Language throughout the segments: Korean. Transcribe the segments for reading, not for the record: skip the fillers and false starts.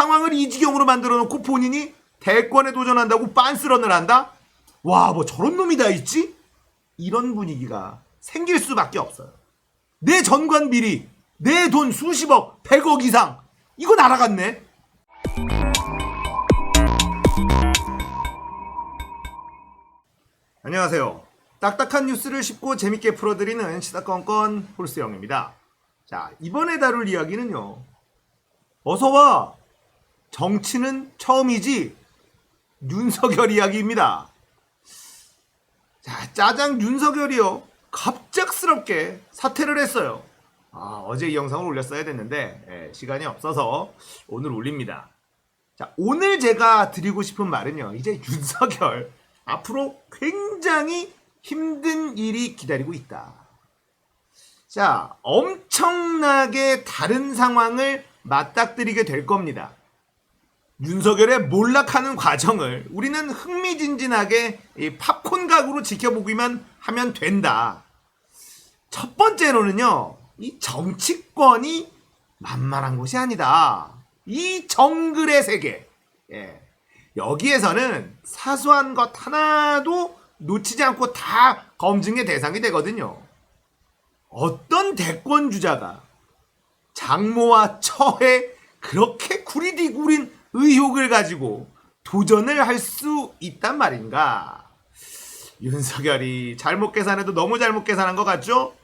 상황을 이 지경으로 만들어 놓고 본인이 대권에 도전한다고 빤스런을 한다? 와, 뭐 저런 놈이 다 있지? 이런 분위기가 생길 수밖에 없어요. 내 전관 비리, 내 돈 수십억, 100억 이상, 이거 날아갔네. 안녕하세요. 딱딱한 뉴스를 쉽고 재밌게 풀어드리는 시사건건 홀스영입니다. 자, 이번에 다룰 이야기는요. 어서와. 정치는 처음이지. 윤석열 이야기입니다. 자, 짜장 윤석열이요. 갑작스럽게 사퇴를 했어요. 어제 이 영상을 올렸어야 됐는데 시간이 없어서 오늘 올립니다. 자, 오늘 제가 드리고 싶은 말은요. 이제 윤석열 앞으로 굉장히 힘든 일이 기다리고 있다. 자, 엄청나게 다른 상황을 맞닥뜨리게 될 겁니다. 윤석열의 몰락하는 과정을 우리는 흥미진진하게 팝콘 각으로 지켜보기만 하면 된다. 첫 번째로는요, 이 정치권이 만만한 곳이 아니다. 이 정글의 세계. 여기에서는 사소한 것 하나도 놓치지 않고 다 검증의 대상이 되거든요. 어떤 대권 주자가 장모와 처에 그렇게 구리디구린 의혹을 가지고 도전을 할 수 있단 말인가? 윤석열이 잘못 계산해도 너무 잘못 계산한 것 같죠?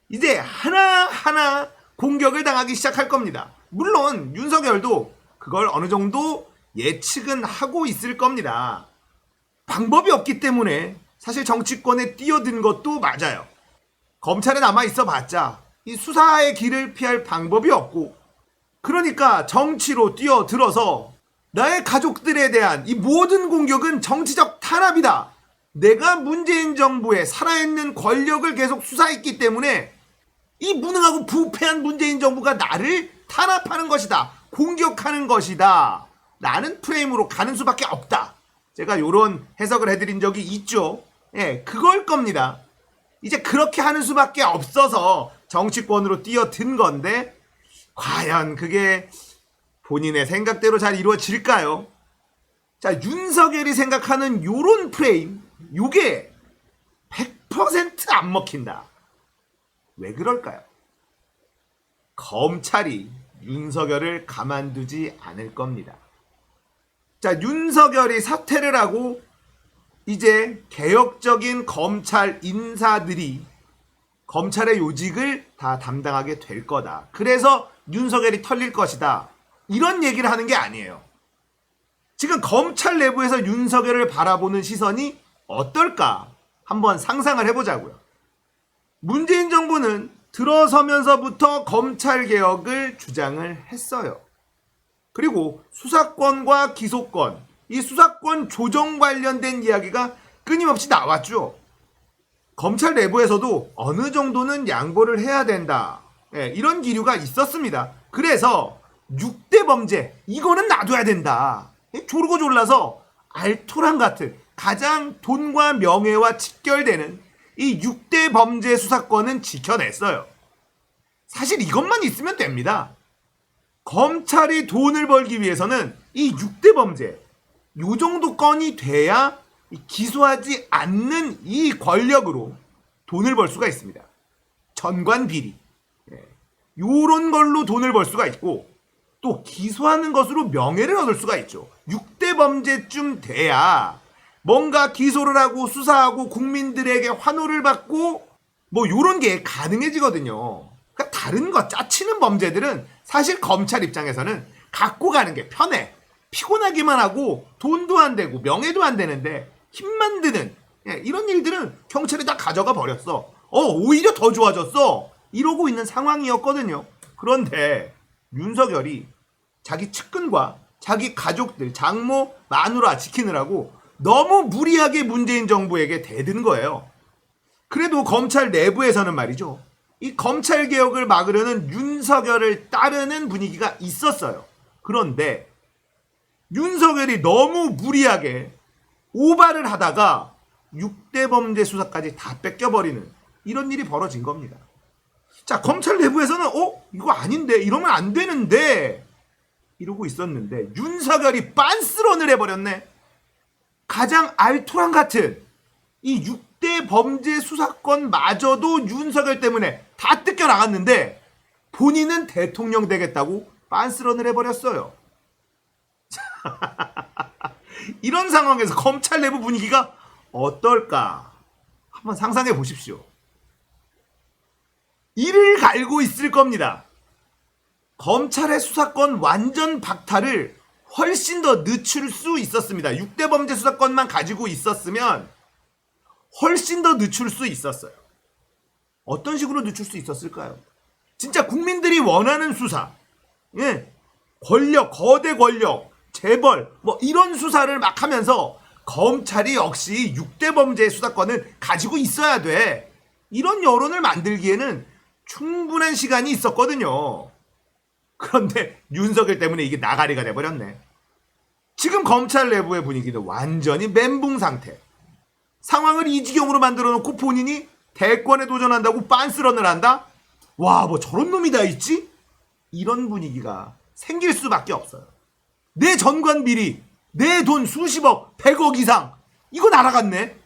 이제 하나하나 공격을 당하기 시작할 겁니다. 물론 윤석열도 그걸 어느 정도 예측은 하고 있을 겁니다. 방법이 없기 때문에 사실 정치권에 뛰어든 것도 맞아요. 검찰에 남아있어 봤자 이 수사의 길을 피할 방법이 없고, 그러니까 정치로 뛰어들어서 나의 가족들에 대한 이 모든 공격은 정치적 탄압이다. 내가 문재인 정부의 살아있는 권력을 계속 수사했기 때문에 이 무능하고 부패한 문재인 정부가 나를 탄압하는 것이다. 공격하는 것이다. 라는 프레임으로 가는 수밖에 없다. 제가 이런 해석을 해드린 적이 있죠. 그걸 겁니다. 이제 그렇게 하는 수밖에 없어서 정치권으로 뛰어든 건데 과연 그게 본인의 생각대로 잘 이루어질까요? 자, 윤석열이 생각하는 요런 프레임, 요게 100% 안 먹힌다. 왜 그럴까요? 검찰이 윤석열을 가만두지 않을 겁니다. 자, 윤석열이 사퇴를 하고 이제 개혁적인 검찰 인사들이 검찰의 요직을 다 담당하게 될 거다. 그래서 윤석열이 털릴 것이다. 이런 얘기를 하는 게 아니에요. 지금 검찰 내부에서 윤석열을 바라보는 시선이 어떨까? 한번 상상을 해보자고요. 문재인 정부는 들어서면서부터 검찰 개혁을 주장을 했어요. 그리고 수사권과 기소권, 이 수사권 조정 관련된 이야기가 끊임없이 나왔죠. 검찰 내부에서도 어느 정도는 양보를 해야 된다. 이런 기류가 있었습니다. 그래서 6대 범죄, 이거는 놔둬야 된다. 조르고 졸라서 알토란 같은 가장 돈과 명예와 직결되는 이 6대 범죄 수사권은 지켜냈어요. 사실 이것만 있으면 됩니다. 검찰이 돈을 벌기 위해서는 이 6대 범죄, 요 정도 건이 돼야 기소하지 않는 이 권력으로 돈을 벌 수가 있습니다. 전관 비리. 요런 걸로 돈을 벌 수가 있고, 또 기소하는 것으로 명예를 얻을 수가 있죠. 6대 범죄쯤 돼야 뭔가 기소를 하고 수사하고 국민들에게 환호를 받고 뭐 요런 게 가능해지거든요. 그러니까 다른 거 짜치는 범죄들은 사실 검찰 입장에서는 갖고 가는 게 편해. 피곤하기만 하고 돈도 안 되고 명예도 안 되는데 힘만 드는 이런 일들은 경찰이 다 가져가 버렸어. 오히려 더 좋아졌어. 이러고 있는 상황이었거든요. 그런데 윤석열이 자기 측근과 자기 가족들, 장모, 마누라 지키느라고 너무 무리하게 문재인 정부에게 대든 거예요. 그래도 검찰 내부에서는 말이죠. 이 검찰 개혁을 막으려는 윤석열을 따르는 분위기가 있었어요. 그런데 윤석열이 너무 무리하게 오바를 하다가 6대 범죄 수사까지 다 뺏겨버리는 이런 일이 벌어진 겁니다. 자, 검찰 내부에서는 이거 아닌데, 이러면 안 되는데 이러고 있었는데 윤석열이 빤스런을 해버렸네. 가장 알토란 같은 이 6대 범죄 수사권마저도 윤석열 때문에 다 뜯겨나갔는데 본인은 대통령 되겠다고 빤스런을 해버렸어요. 이런 상황에서 검찰 내부 분위기가 어떨까? 한번 상상해 보십시오. 이를 갈고 있을 겁니다. 검찰의 수사권 완전 박탈을 훨씬 더 늦출 수 있었습니다. 6대 범죄 수사권만 가지고 있었으면 훨씬 더 늦출 수 있었어요. 어떤 식으로 늦출 수 있었을까요? 진짜 국민들이 원하는 수사, 예, 권력, 거대 권력, 재벌, 뭐 이런 수사를 막 하면서 검찰이 역시 6대 범죄 수사권을 가지고 있어야 돼. 이런 여론을 만들기에는 충분한 시간이 있었거든요. 그런데 윤석열 때문에 이게 나가리가 돼버렸네. 지금 검찰 내부의 분위기는 완전히 멘붕 상태. 상황을 이 지경으로 만들어 놓고 본인이 대권에 도전한다고 빤스런을 한다? 와, 뭐 저런 놈이 다 있지? 이런 분위기가 생길 수밖에 없어요. 내 전관 비리, 내 돈 수십억, 100억 이상, 이거 날아갔네.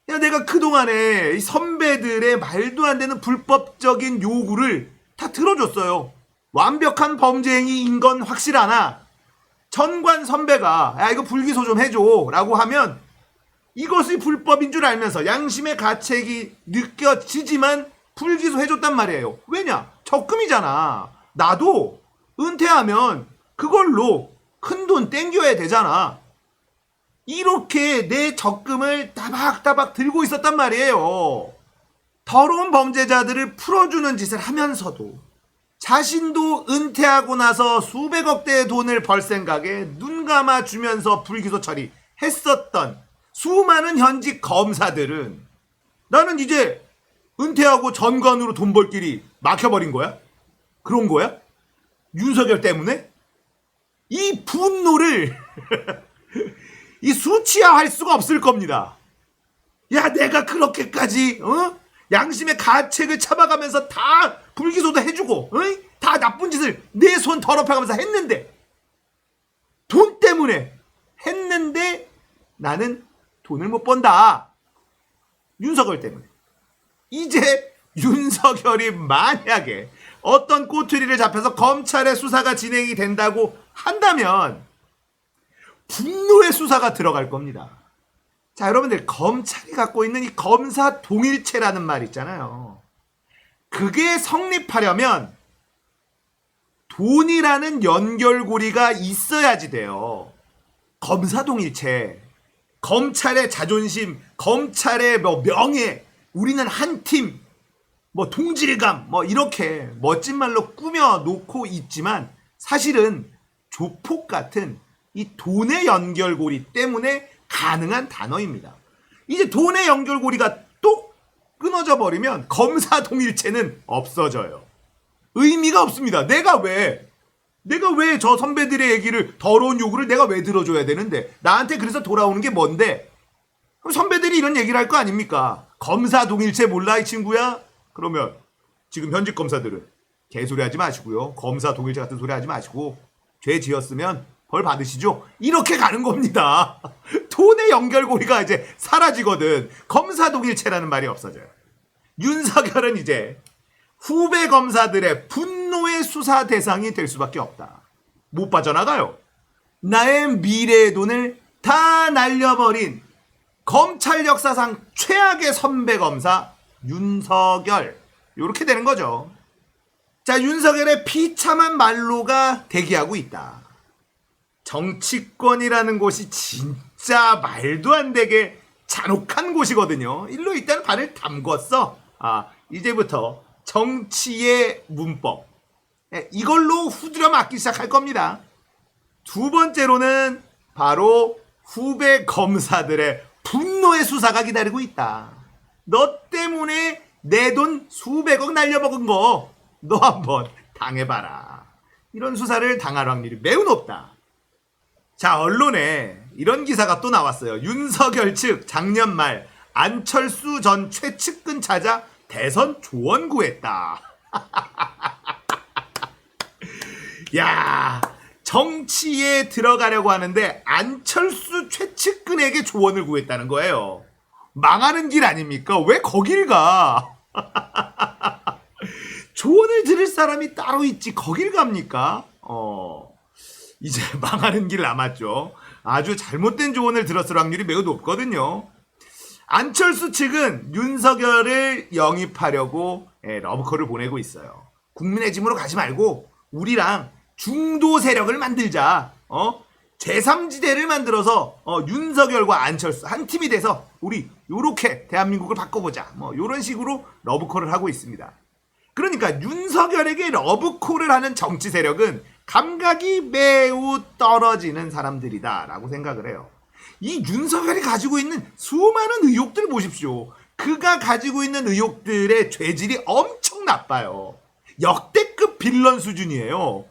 야, 내가 그동안에 선배들의 말도 안 되는 불법적인 요구를 다 들어줬어요. 완벽한 범죄행위인 건 확실하나 전관 선배가 야, 이거 불기소 좀 해줘 라고 하면 이것이 불법인 줄 알면서 양심의 가책이 느껴지지만 불기소 해줬단 말이에요. 왜냐? 적금이잖아. 나도 은퇴하면 그걸로 큰돈 땡겨야 되잖아. 이렇게 내 적금을 따박따박 들고 있었단 말이에요. 더러운 범죄자들을 풀어주는 짓을 하면서도 자신도 은퇴하고 나서 수백억 대의 돈을 벌 생각에 눈 감아주면서 불기소 처리했었던 수많은 현직 검사들은 나는 이제 은퇴하고 전관으로 돈 벌 길이 막혀버린 거야? 그런 거야? 윤석열 때문에? 이 분노를 이 수치화할 수가 없을 겁니다. 야, 내가 그렇게까지 양심의 가책을 참아가면서 다 불기소도 해주고 다 나쁜 짓을 내 손 더럽혀가면서 했는데 돈 때문에 했는데 나는 돈을 못 번다. 윤석열 때문에. 이제 윤석열이 만약에 어떤 꼬투리를 잡혀서 검찰의 수사가 진행이 된다고 한다면 분노의 수사가 들어갈 겁니다. 자, 여러분들, 검찰이 갖고 있는 이 검사 동일체라는 말 있잖아요. 그게 성립하려면 돈이라는 연결고리가 있어야지 돼요. 검사 동일체, 검찰의 자존심, 검찰의 뭐 명예, 우리는 한 팀, 뭐 동질감, 뭐 이렇게 멋진 말로 꾸며놓고 있지만 사실은 조폭 같은 이 돈의 연결고리 때문에 가능한 단어입니다. 이제 돈의 연결고리가 또 끊어져 버리면 검사 동일체는 없어져요. 의미가 없습니다. 내가 왜 저 선배들의 얘기를, 더러운 요구를 내가 왜 들어줘야 되는데, 나한테 그래서 돌아오는 게 뭔데? 선배들이 이런 얘기를 할 거 아닙니까? 검사 동일체 몰라 이 친구야? 그러면 지금 현직 검사들은 개소리 하지 마시고요. 검사 동일체 같은 소리 하지 마시고 죄 지었으면 벌 받으시죠? 이렇게 가는 겁니다. 돈의 연결고리가 이제 사라지거든. 검사 동일체라는 말이 없어져요. 윤석열은 이제 후배 검사들의 분노의 수사 대상이 될 수밖에 없다. 못 빠져나가요. 나의 미래의 돈을 다 날려버린 검찰 역사상 최악의 선배 검사 윤석열. 이렇게 되는 거죠. 자, 윤석열의 비참한 말로가 대기하고 있다. 정치권이라는 곳이 진짜 말도 안 되게 잔혹한 곳이거든요. 일로 일단 발을 담궜어. 이제부터 정치의 문법, 이걸로 후드려 맞기 시작할 겁니다. 두 번째로는 바로 후배 검사들의 분노의 수사가 기다리고 있다. 너 때문에 내 돈 수백억 날려먹은 거 너 한번 당해봐라. 이런 수사를 당할 확률이 매우 높다. 자, 언론에 이런 기사가 또 나왔어요. 윤석열 측 작년 말 안철수 전 최측근 찾아 대선 조언 구했다. 야, 정치에 들어가려고 하는데 안철수 최측근에게 조언을 구했다는 거예요. 망하는 길 아닙니까? 왜 거길 가? 조언을 들을 사람이 따로 있지 거길 갑니까? 이제 망하는 길 남았죠. 아주 잘못된 조언을 들었을 확률이 매우 높거든요. 안철수 측은 윤석열을 영입하려고 러브콜을 보내고 있어요. 국민의 짐으로 가지 말고 우리랑 중도 세력을 만들자. 제3지대를 만들어서 윤석열과 안철수 한 팀이 돼서 우리 요렇게 대한민국을 바꿔보자. 뭐 요런 식으로 러브콜을 하고 있습니다. 그러니까 윤석열에게 러브콜을 하는 정치 세력은 감각이 매우 떨어지는 사람들이다라고 생각을 해요. 이 윤석열이 가지고 있는 수많은 의혹들을 보십시오. 그가 가지고 있는 의혹들의 죄질이 엄청 나빠요. 역대급 빌런 수준이에요.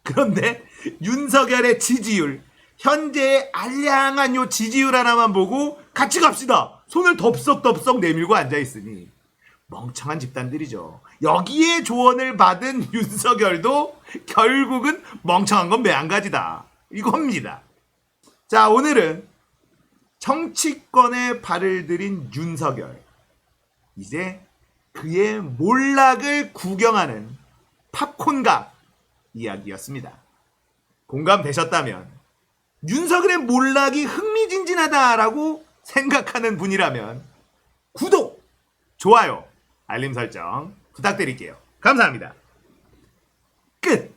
그런데 윤석열의 지지율, 현재의 알량한 요 지지율 하나만 보고 같이 갑시다. 손을 덥석덥석 내밀고 앉아있으니 멍청한 집단들이죠. 여기에 조언을 받은 윤석열도 결국은 멍청한 건 매한가지다. 이겁니다. 자, 오늘은 정치권에 발을 들인 윤석열, 이제 그의 몰락을 구경하는 팝콘각 이야기였습니다. 공감되셨다면, 윤석열의 몰락이 흥미진진하다라고 생각하는 분이라면 구독, 좋아요, 알림 설정 부탁드릴게요. 감사합니다. 끝!